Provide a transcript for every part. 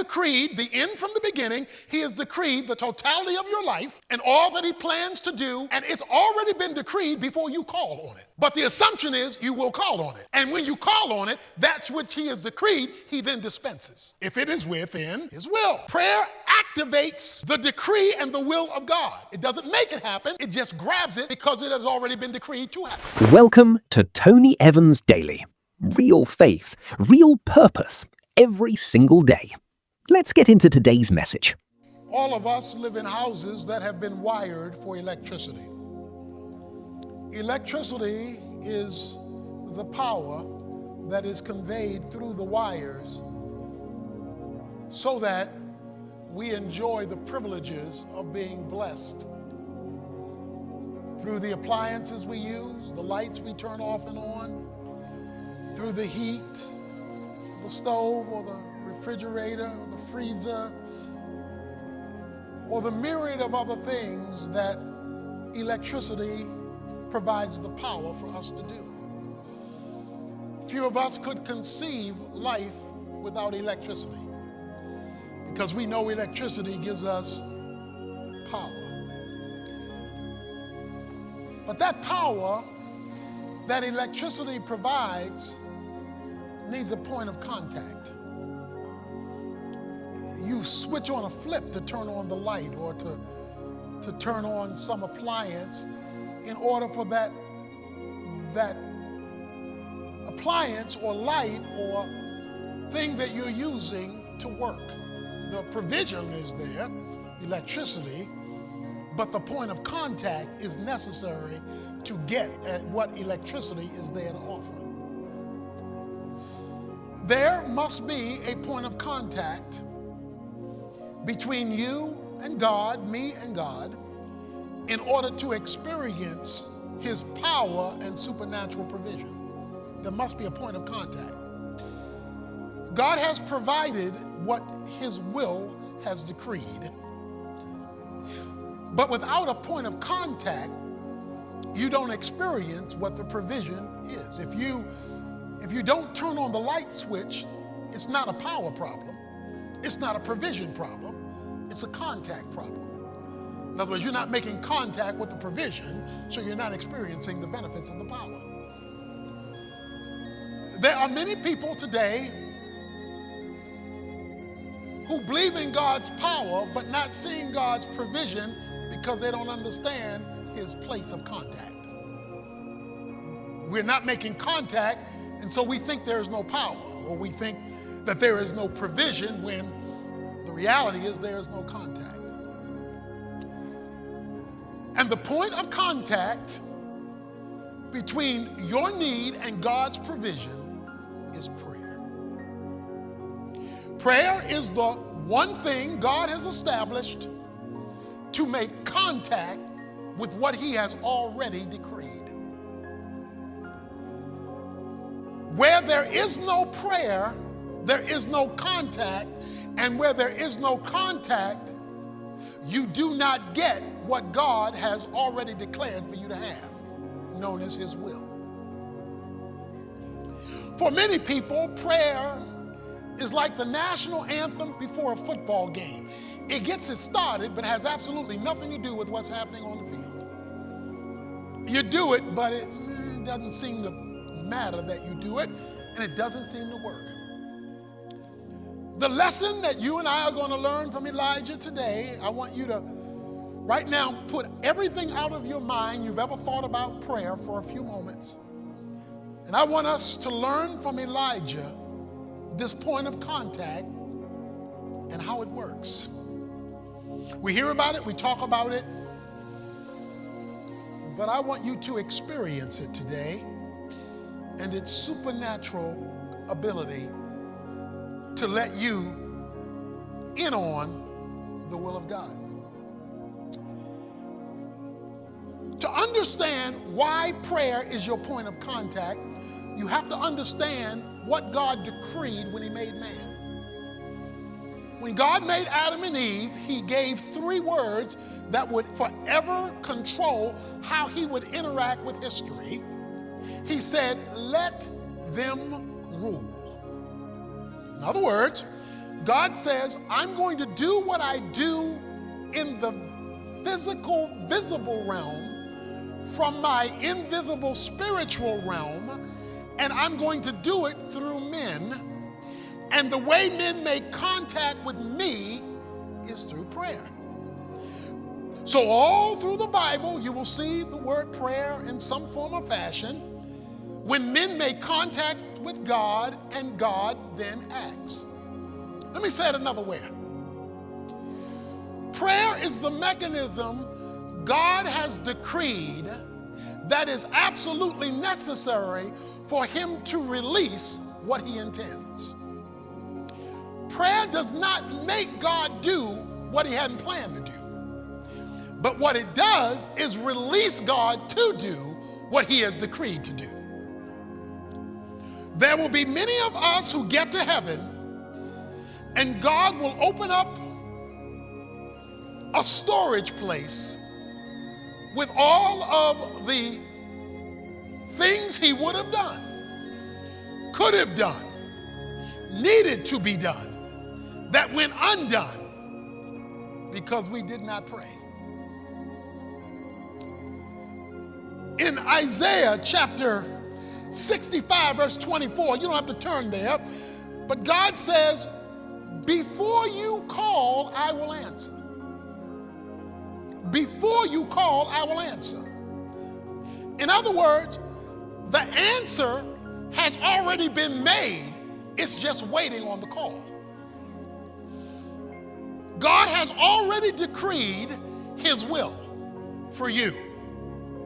decreed the end from the beginning. He has decreed the totality of your life and all that he plans to do, and it's already been decreed before you call on it. But the assumption is you will call on it. And when you call on it, that's which he has decreed, he then dispenses, if it is within his will. Prayer activates the decree and the will of God. It doesn't make it happen, it just grabs it because it has already been decreed to happen. Welcome to Tony Evans Daily. Real faith, real purpose, every single day. Let's get into today's message. All of us live in houses that have been wired for electricity. Electricity is the power that is conveyed through the wires so that we enjoy the privileges of being blessed. Through the appliances we use, the lights we turn off and on, through the heat, the stove or the refrigerator or the freezer, or the myriad of other things that electricity provides the power for us to do. Few of us could conceive life without electricity because we know electricity gives us power. But that power that electricity provides needs a point of contact. You switch on a flip to turn on the light or to turn on some appliance in order for that appliance or light or thing that you're using to work. The provision is there, electricity, but the point of contact is necessary to get at what electricity is there to offer. There must be a point of contact between you and God, me and God, in order to experience his power and supernatural provision. There must be a point of contact. God has provided what his will has decreed. But without a point of contact, you don't experience what the provision is. If you don't turn on the light switch, it's not a power problem. It's not a provision problem. It's a contact problem. In other words, you're not making contact with the provision, so you're not experiencing the benefits of the power. There are many people today who believe in God's power, but not seeing God's provision because they don't understand his place of contact. We're not making contact, and so we think there is no power, or we think that there is no provision when the reality is there is no contact. And the point of contact between your need and God's provision is prayer. Prayer is the one thing God has established to make contact with what he has already decreed. Where there is no prayer, there is no contact, and where there is no contact, you do not get what God has already declared for you to have, known as his will. For many people, prayer is like the national anthem before a football game. It gets it started, but has absolutely nothing to do with what's happening on the field. You do it, but it doesn't seem to matter that you do it, and it doesn't seem to work. The lesson that you and I are going to learn from Elijah today, I want you to right now put everything out of your mind you've ever thought about prayer for a few moments. And I want us to learn from Elijah this point of contact and how it works. We hear about it, we talk about it, but I want you to experience it today and its supernatural ability to let you in on the will of God. To understand why prayer is your point of contact, you have to understand what God decreed when he made man. When God made Adam and Eve, he gave 3 words that would forever control how he would interact with history. He said, let them rule. In other words, God says, I'm going to do what I do in the physical, visible realm from my invisible spiritual realm, and I'm going to do it through men. And the way men make contact with me is through prayer. So all through the Bible, you will see the word prayer in some form or fashion when men make contact with God and God then acts. Let me say it another way. Prayer is the mechanism God has decreed that is absolutely necessary for him to release what he intends. Prayer does not make God do what he hadn't planned to do. But what it does is release God to do what he has decreed to do. There will be many of us who get to heaven and God will open up a storage place with all of the things he would have done, could have done, needed to be done, that went undone because we did not pray. In Isaiah chapter 65, verse 24, you don't have to turn there, but God says, before you call, I will answer. Before you call, I will answer. In other words, the answer has already been made. It's just waiting on the call. God has already decreed his will for you.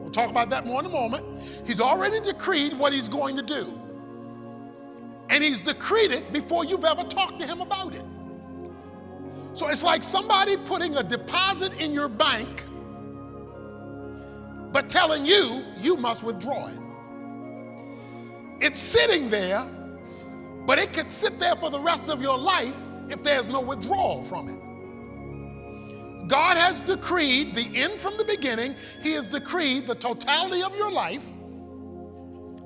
We'll talk about that more in a moment. He's already decreed what he's going to do. And he's decreed it before you've ever talked to him about it. So it's like somebody putting a deposit in your bank, but telling you, you must withdraw it. It's sitting there, but it could sit there for the rest of your life if there's no withdrawal from it. God has decreed the end from the beginning. He has decreed the totality of your life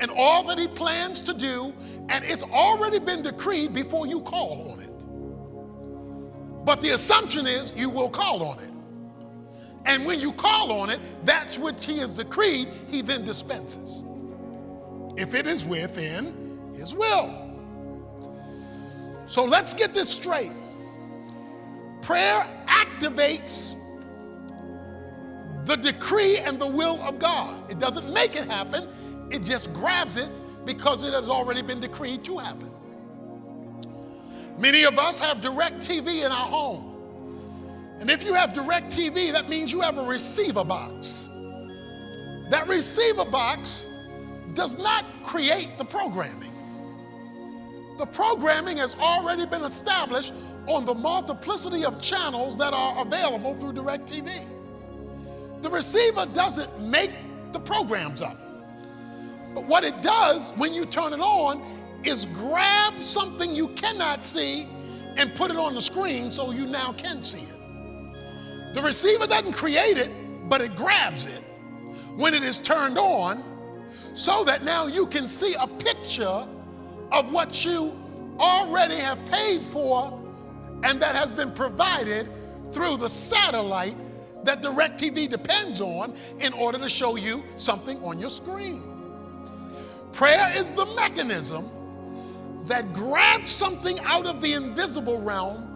and all that he plans to do, and it's already been decreed before you call on it. But the assumption is you will call on it. And when you call on it, that's what he has decreed, he then dispenses, if it is within his will. So let's get this straight. Prayer activates the decree and the will of God. It doesn't make it happen, it just grabs it because it has already been decreed to happen. Many of us have DirecTV in our home. And if you have DirecTV, that means you have a receiver box. That receiver box does not create the programming. The programming has already been established on the multiplicity of channels that are available through DirecTV. The receiver doesn't make the programs up. But what it does when you turn it on is grab something you cannot see and put it on the screen so you now can see it. The receiver doesn't create it, but it grabs it when it is turned on so that now you can see a picture of what you already have paid for and that has been provided through the satellite that DirecTV depends on in order to show you something on your screen. Prayer is the mechanism that grabs something out of the invisible realm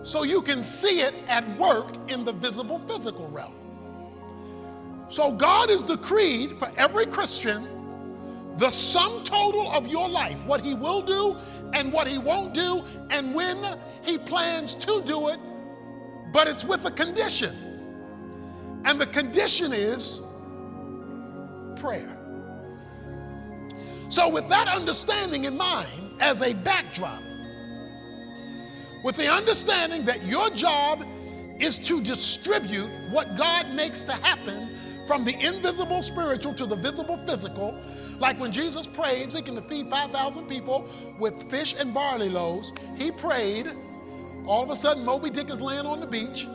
so you can see it at work in the visible physical realm. So God has decreed for every Christian the sum total of your life, what he will do and what he won't do, and when he plans to do it, but it's with a condition. And the condition is prayer. So with that understanding in mind as a backdrop, with the understanding that your job is to distribute what God makes to happen from the invisible spiritual to the visible physical, like when Jesus prayed, seeking to feed 5,000 people with fish and barley loaves, he prayed, all of a sudden Moby Dick is laying on the beach,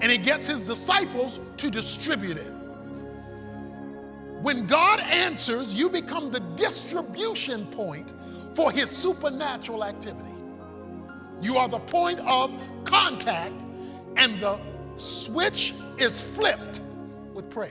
and he gets his disciples to distribute it. When God answers, you become the distribution point for his supernatural activity. You are the point of contact, and the switch is flipped with prayer.